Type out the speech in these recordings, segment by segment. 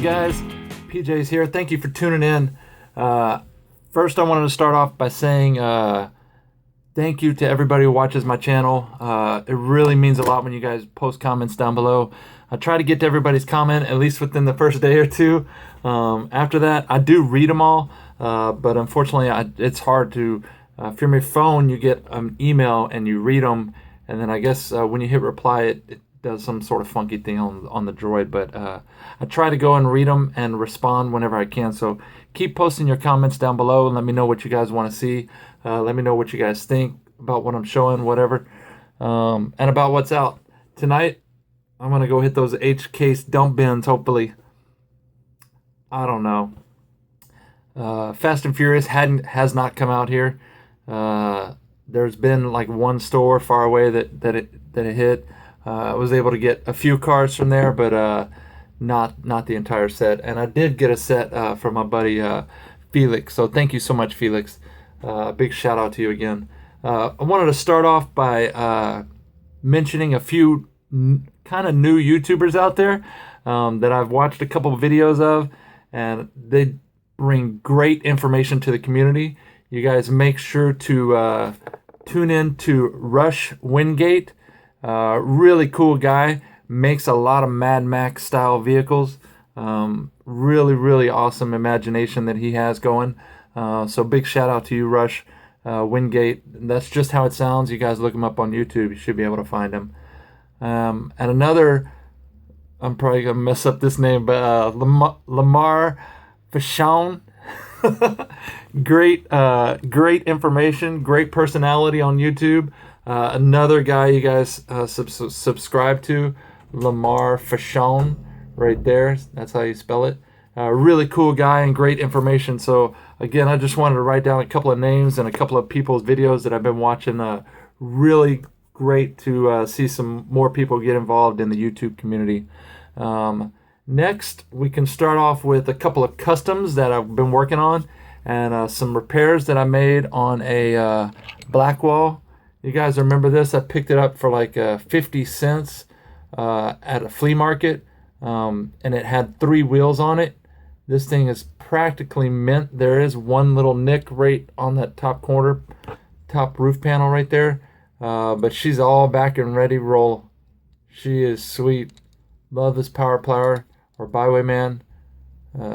up, guys? PJ's here. Thank you for tuning in. First, I wanted to start off by saying thank you to everybody who watches my channel. It really means a lot when you guys post comments down below. I try to get to everybody's comment at least within the first day or two. After that, I do read them all, but unfortunately, it's hard to. If you're on your phone, you get an email and you read them, and then I guess when you hit reply, it does some sort of funky thing on the Droid. But I try to go and read them and respond whenever I can. So keep posting your comments down below and let me know what you guys want to see. Let me know what you guys think about what I'm showing, whatever, and about what's out. Tonight, I'm going to go hit those H-case dump bins, hopefully. I don't know. Fast and Furious has not come out here. There's been like one store far away that it hit. I was able to get a few cars from there, but not the entire set. And I did get a set from my buddy Felix. So thank you so much, Felix. Big shout out to you again. I wanted to start off by mentioning a few kind of new YouTubers out there that I've watched a couple of videos of, and they bring great information to the community. You guys make sure to tune in to Rush Wingate. Really cool guy. Makes a lot of Mad Max style vehicles. Really awesome imagination that he has going. So big shout out to you, Rush Wingate. That's just how it sounds. You guys look him up on YouTube. You should be able to find him. And another, I'm probably going to mess up this name, but Lamar Fashawn. Great information, great personality on YouTube. Another guy you guys subscribe to, Lamar Fashawn, right there. That's how you spell it. Really cool guy and great information. So again, I just wanted to write down a couple of names and a couple of people's videos that I've been watching. Really great to see some more people get involved in the YouTube community. Next, we can start off with a couple of customs that I've been working on and some repairs that I made on a Blackwall. You guys remember this? I picked it up for like 50 cents at a flea market, and it had 3 wheels on it. This thing is practically mint. There is one little nick right on that top corner, top roof panel right there, but she's all back and ready to roll. She is sweet. Love this power plower or Bywayman.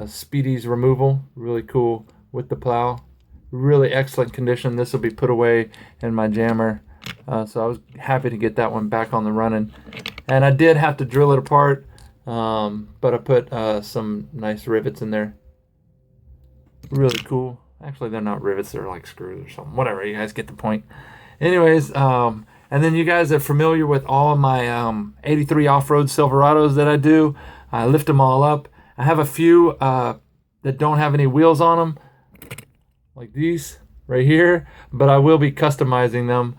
Speedy's removal, really cool with the plow. Really excellent condition. This will be put away in my jammer. So I was happy to get that one back on the running. And I did have to drill it apart, but I put some nice rivets in there. Really cool. Actually, they're not rivets. They're like screws or something. Whatever. You guys get the point. Anyways, and then you guys are familiar with all of my 83 off-road Silverados that I do. I lift them all up. I have a few that don't have any wheels on them, like these right here, but I will be customizing them.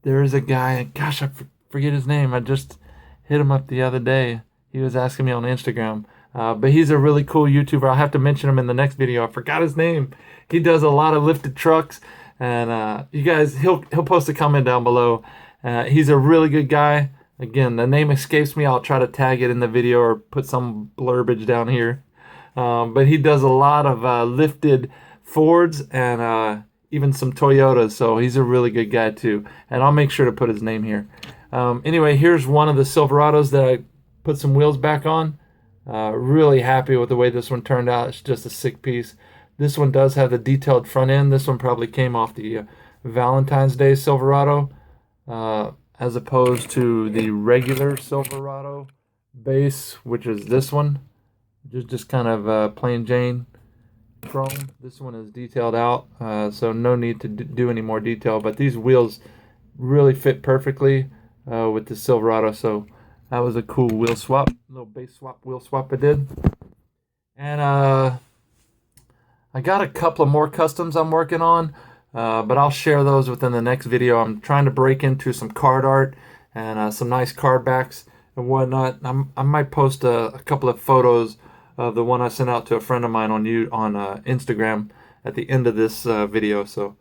There's a guy, gosh, I forget his name. I just hit him up the other day. He was asking me on Instagram, but he's a really cool YouTuber. I'll have to mention him in the next video. I forgot his name. He does a lot of lifted trucks, and you guys, he'll post a comment down below. He's a really good guy. Again, the name escapes me. I'll try to tag it in the video or put some blurbage down here. But he does a lot of lifted Fords and even some Toyotas, so he's a really good guy too. And I'll make sure to put his name here. Anyway, here's one of the Silverados that I put some wheels back on. Really happy with the way this one turned out. It's just a sick piece. This one does have the detailed front end. This one probably came off the Valentine's Day Silverado, as opposed to the regular Silverado base, which is this one. Just kind of plain Jane chrome. This one is detailed out, so no need to do any more detail. But these wheels really fit perfectly with the Silverado, so that was a cool wheel swap, little base swap, wheel swap I did. And I got a couple of more customs I'm working on, but I'll share those within the next video. I'm trying to break into some card art and some nice card backs and whatnot. I might post a couple of photos of the one I sent out to a friend of mine on Instagram at the end of this video. So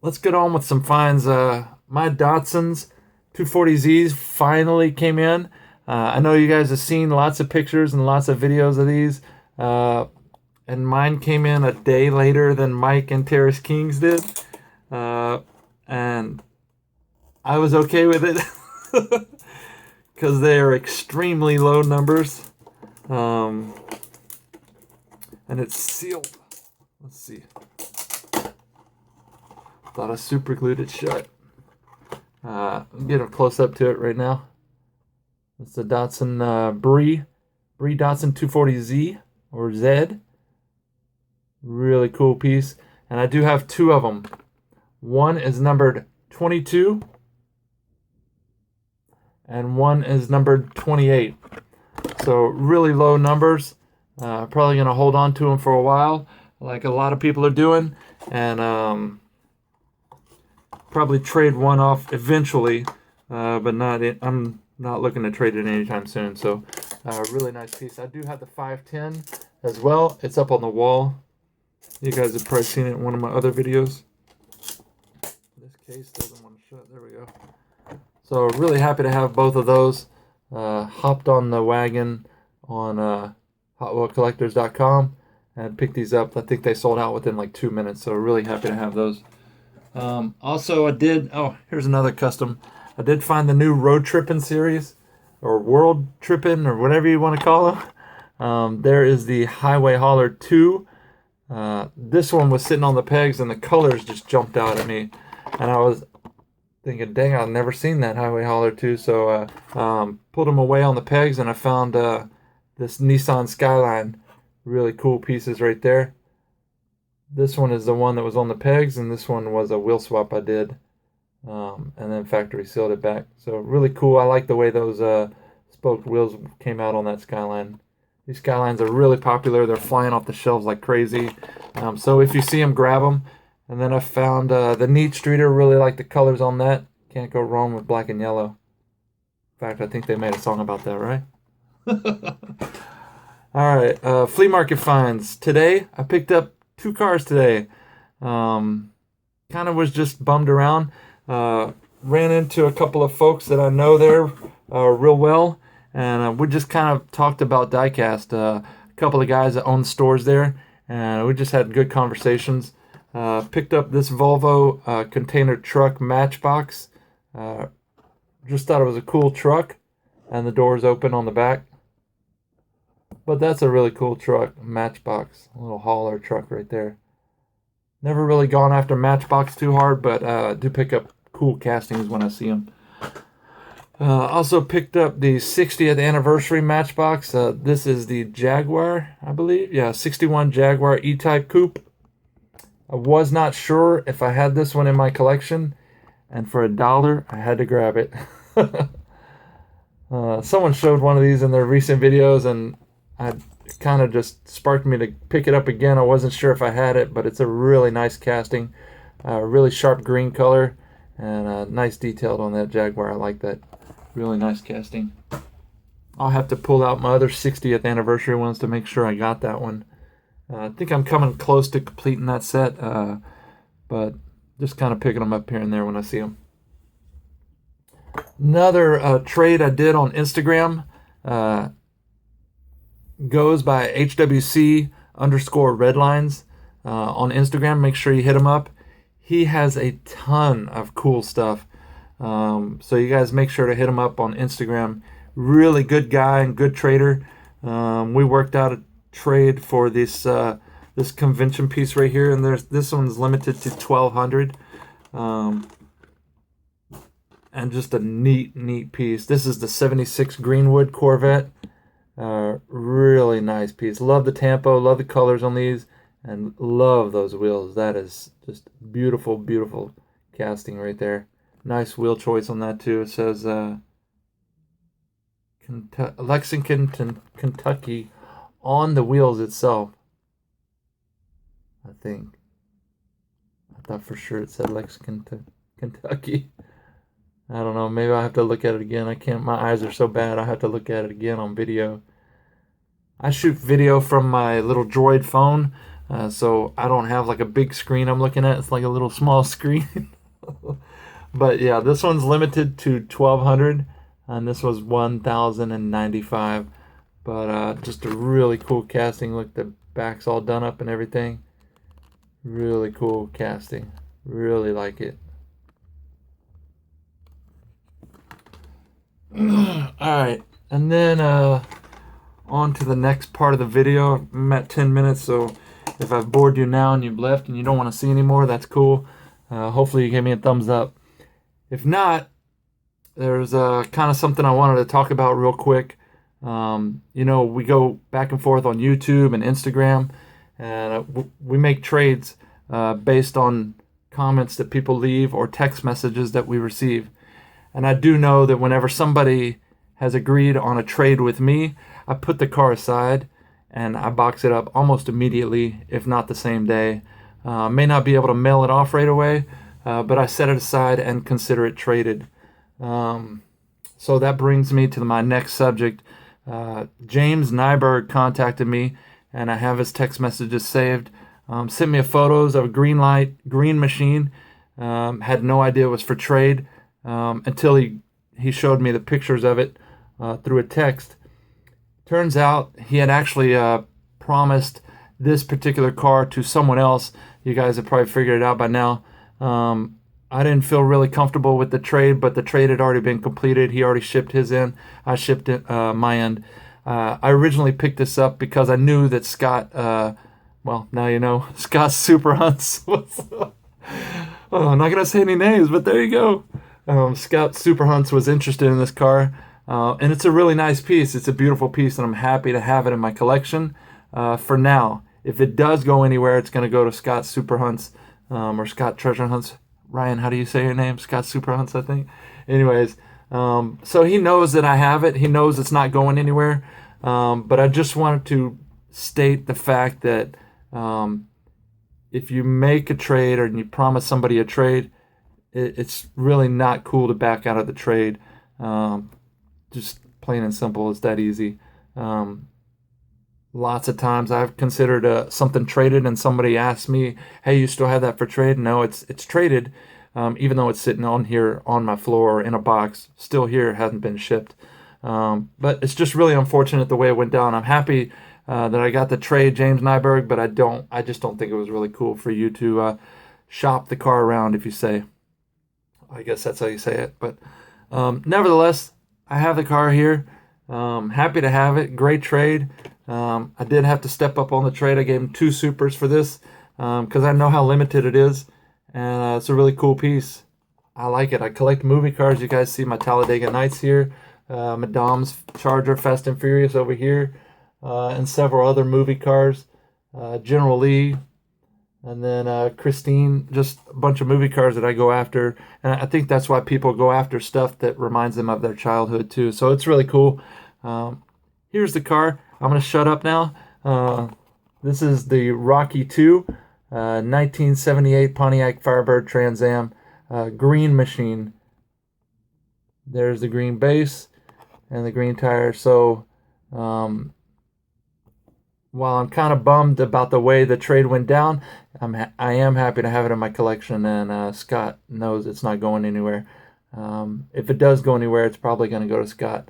let's get on with some finds. My Datsun's 240Zs finally came in. I know you guys have seen lots of pictures and lots of videos of these, and mine came in a day later than Mike and Terrace King's did, and I was okay with it because they are extremely low numbers, and it's sealed. Let's see. Thought I super glued it shut. I'll get a close up to it right now. It's the Datsun Bree Datsun 240Z or Z. Really cool piece. And I do have two of them. One is numbered 22 and one is numbered 28. So really low numbers. Probably going to hold on to them for a while like a lot of people are doing. And probably trade one off eventually, but I'm not looking to trade it anytime soon. So really nice piece. I do have the 510 as well. It's up on the wall. You guys have probably seen it in one of my other videos. This case doesn't want to shut. There we go. So really happy to have both of those. Hopped on the wagon on hotwheelcollectors.com and picked these up. I think they sold out within like 2 minutes. So really happy to have those. Also, here's another custom. I did find the new Road Trippin' series, or World Trippin', or whatever you want to call them. There is the Highway Hauler 2. This one was sitting on the pegs, and the colors just jumped out at me. And I was thinking, dang, I've never seen that Highway Hauler 2. So pulled them away on the pegs, and I found this Nissan Skyline. Really cool pieces right there. This one is the one that was on the pegs, and this one was a wheel swap I did, and then factory sealed it back. So really cool. I like the way those spoked wheels came out on that Skyline. These Skylines are really popular. They're flying off the shelves like crazy. So if you see them, grab them. And then I found the Neat Streeter. Really like the colors on that. Can't go wrong with black and yellow. In fact, I think they made a song about that, right? All right, flea market finds. Today, I picked up 2 cars today. Kind of was just bummed around. Ran into a couple of folks that I know there real well, and we just kind of talked about diecast. A couple of guys that own stores there, and we just had good conversations. Picked up this Volvo container truck matchbox. Just thought it was a cool truck, and the doors open on the back. But that's a really cool truck, Matchbox, a little hauler truck right there. Never really gone after Matchbox too hard, but do pick up cool castings when I see them. Also picked up the 60th anniversary Matchbox. This is the Jaguar, I believe. Yeah, 61 Jaguar E-Type Coupe. I was not sure if I had this one in my collection, and for $1, I had to grab it. Someone showed one of these in their recent videos, and it kind of just sparked me to pick it up again. I wasn't sure if I had it, but it's a really nice casting. Really sharp green color, and nice detailed on that Jaguar. I like that. Really nice casting. I'll have to pull out my other 60th anniversary ones to make sure I got that one. I think I'm coming close to completing that set, but just kind of picking them up here and there when I see them. Another trade I did on Instagram goes by HWC_redlines on Instagram. Make sure you hit him up. He has a ton of cool stuff. So you guys make sure to hit him up on Instagram. Really good guy and good trader. We worked out a trade for this this convention piece right here, and this one's limited to 1,200. And just a neat piece. This is the 76 Greenwood Corvette. Really nice piece. Love the tempo, love the colors on these, and love those wheels. That is just beautiful casting right there. Nice wheel choice on that too. It says Lexington, Kentucky on the wheels itself. I think. I thought for sure it said Lexington, Kentucky. I don't know. Maybe I'll have to look at it again. I can't. My eyes are so bad. I have to look at it again on video. I shoot video from my little Droid phone, so I don't have like a big screen I'm looking at. It's like a little small screen. But yeah, this one's limited to 1,200. and this was 1,095. But just a really cool casting. Look, the back's all done up and everything. Really cool casting. Really like it. Alright, and then on to the next part of the video. I'm at 10 minutes, so if I've bored you now and you've left and you don't want to see anymore, that's cool. Hopefully you give me a thumbs up. If not, there's kind of something I wanted to talk about real quick. You know, we go back and forth on YouTube and Instagram, and we make trades based on comments that people leave or text messages that we receive. And I do know that whenever somebody has agreed on a trade with me, I put the car aside and I box it up almost immediately, if not the same day. May not be able to mail it off right away, but I set it aside and consider it traded. So that brings me to my next subject. James Nyberg contacted me, and I have his text messages saved. Sent me photos of a green machine. Had no idea it was for trade until he showed me the pictures of it through a text. Turns out he had actually promised this particular car to someone else. You guys have probably figured it out by now. I didn't feel really comfortable with the trade, but the trade had already been completed. He already shipped his in. I shipped it my end. I originally picked this up because I knew that Scott, well, now you know, Scott Super Hunts was, I'm not going to say any names, but there you go. Scott Super Hunts was interested in this car, and it's a really nice piece. It's a beautiful piece, and I'm happy to have it in my collection for now. If it does go anywhere, it's going to go to Scott Super Hunts or Scott Treasure Hunts. Ryan, how do you say your name? Scott Super Hunts, I think. Anyways, so he knows that I have it. He knows it's not going anywhere. But I just wanted to state the fact that if you make a trade or you promise somebody a trade, it's really not cool to back out of the trade. Just plain and simple, it's that easy. Lots of times I've considered something traded and somebody asks me, hey, you still have that for trade? No, it's traded, even though it's sitting on here on my floor in a box, still here, hasn't been shipped. But it's just really unfortunate the way it went down. I'm happy that I got the trade, James Nyberg, but I just don't think it was really cool for you to shop the car around, if you say. I guess that's how you say it. But nevertheless, I have the car here. Happy to have it. Great trade. I did have to step up on the trade. I gave him 2 supers for this because I know how limited it is, and it's a really cool piece. I like it. I collect movie cars. You guys see my Talladega Nights here, Madame's Charger, Fast and Furious over here, and several other movie cars, General Lee, and then Christine, just a bunch of movie cars that I go after, and I think that's why people go after stuff that reminds them of their childhood too. So it's really cool. Here's the car. I'm going to shut up now. This is the Rocky II, 1978 Pontiac Firebird Trans Am, green machine. There's the green base and the green tire. So while I'm kind of bummed about the way the trade went down, I am happy to have it in my collection, and Scott knows it's not going anywhere. If it does go anywhere, it's probably going to go to Scott.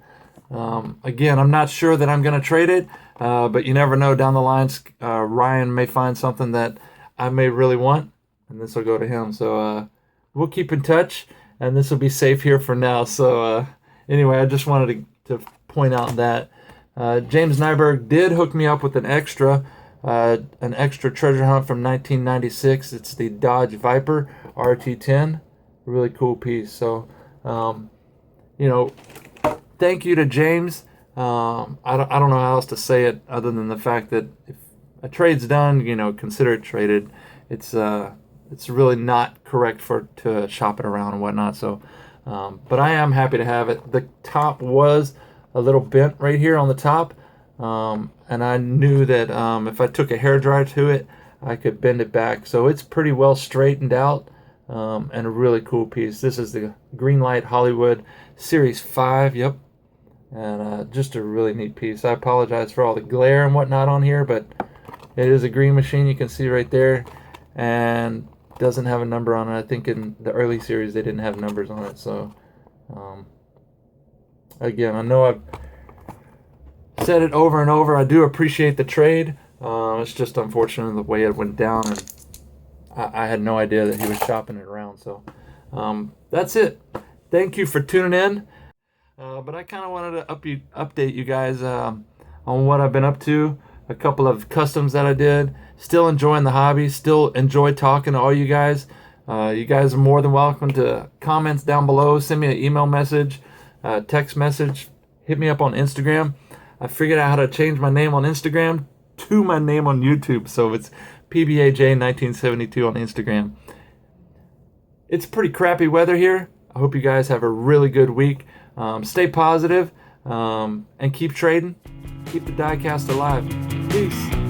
Again, I'm not sure that I'm going to trade it, but you never know down the line. Ryan may find something that I may really want, and this will go to him. So we'll keep in touch, and this will be safe here for now. So anyway, I just wanted to point out that James Nyberg did hook me up with an extra treasure hunt from 1996. It's the Dodge Viper RT10. Really cool piece. So, you know, thank you to James. I don't know how else to say it other than the fact that if a trade's done, you know, consider it traded. It's really not correct to shop it around and whatnot. So, but I am happy to have it. The top was a little bent right here on the top, and I knew that if I took a hairdryer to it, I could bend it back. So it's pretty well straightened out, and a really cool piece. This is the Greenlight Hollywood Series 5. Yep. And just a really neat piece. I apologize for all the glare and whatnot on here, but it is a green machine. You can see right there, and doesn't have a number on it. I think in the early series they didn't have numbers on it. So Again, I know I've said it over and over. I do appreciate the trade. It's just unfortunate the way it went down, and I had no idea that he was shopping it around. So that's it. Thank you for tuning in. But I kind of wanted to update you guys on what I've been up to. A couple of customs that I did. Still enjoying the hobby. Still enjoy talking to all you guys. You guys are more than welcome to comments down below. Send me an email message, text message. Hit me up on Instagram. I figured out how to change my name on Instagram to my name on YouTube. So it's PBAJ1972 on Instagram. It's pretty crappy weather here. I hope you guys have a really good week. Stay positive, and keep trading. Keep the diecast alive. Peace.